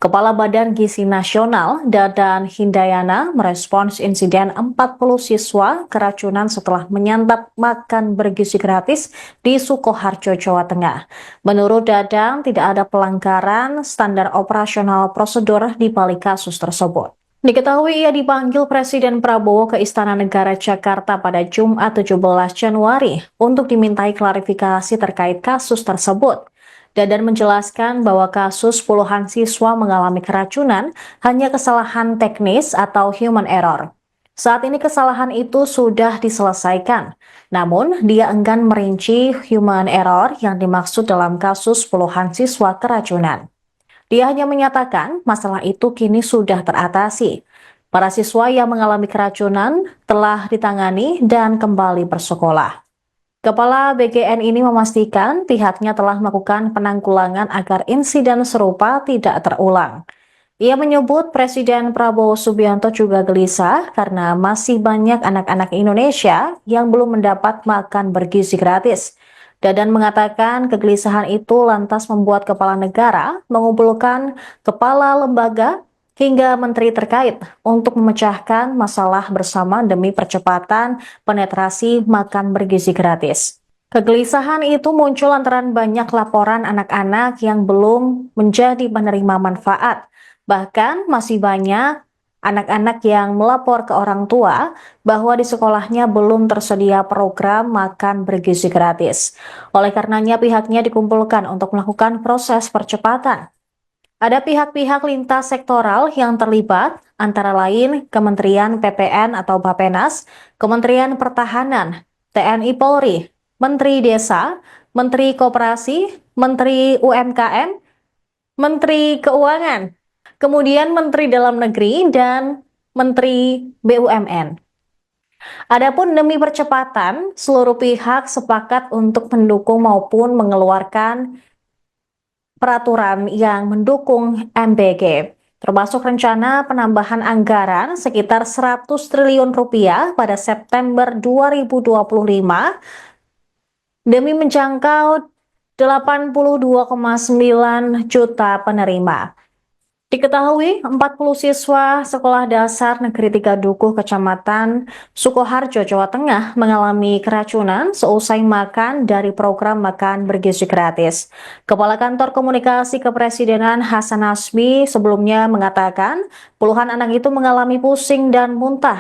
Kepala Badan Gizi Nasional, Dadan Hindayana, merespons insiden 40 siswa keracunan setelah menyantap makan bergizi gratis di Sukoharjo, Jawa Tengah. Menurut Dadan, tidak ada pelanggaran standar operasional prosedur di balik kasus tersebut. Diketahui ia dipanggil Presiden Prabowo ke Istana Negara Jakarta pada Jumat 17 Januari untuk dimintai klarifikasi terkait kasus tersebut. Dadan menjelaskan bahwa kasus puluhan siswa mengalami keracunan hanya kesalahan teknis atau human error. Saat ini kesalahan itu sudah diselesaikan, namun dia enggan merinci human error yang dimaksud dalam kasus puluhan siswa keracunan. Dia hanya menyatakan masalah itu kini sudah teratasi. Para siswa yang mengalami keracunan telah ditangani dan kembali bersekolah. Kepala BGN ini memastikan pihaknya telah melakukan penanggulangan agar insiden serupa tidak terulang. Ia menyebut Presiden Prabowo Subianto juga gelisah karena masih banyak anak-anak Indonesia yang belum mendapat makan bergizi gratis. Dadan mengatakan kegelisahan itu lantas membuat kepala negara mengumpulkan kepala lembaga hingga menteri terkait untuk memecahkan masalah bersama demi percepatan penetrasi makan bergizi gratis. Kegelisahan itu muncul lantaran banyak laporan anak-anak yang belum menjadi penerima manfaat. Bahkan masih banyak anak-anak yang melapor ke orang tua bahwa di sekolahnya belum tersedia program makan bergizi gratis. Oleh karenanya pihaknya dikumpulkan untuk melakukan proses percepatan. Ada pihak-pihak lintas sektoral yang terlibat, antara lain Kementerian PPN atau Bappenas, Kementerian Pertahanan, TNI Polri, Menteri Desa, Menteri Koperasi, Menteri UMKM, Menteri Keuangan, kemudian Menteri Dalam Negeri, dan Menteri BUMN. Adapun demi percepatan, seluruh pihak sepakat untuk mendukung maupun mengeluarkan peraturan yang mendukung MBG, termasuk rencana penambahan anggaran sekitar 100 triliun rupiah pada September 2025 demi menjangkau 82,9 juta penerima. Diketahui 40 siswa Sekolah Dasar Negeri 3 Dukuh Kecamatan Sukoharjo, Jawa Tengah mengalami keracunan seusai makan dari program makan bergizi gratis. Kepala Kantor Komunikasi Kepresidenan Hasan Nasbi sebelumnya mengatakan puluhan anak itu mengalami pusing dan muntah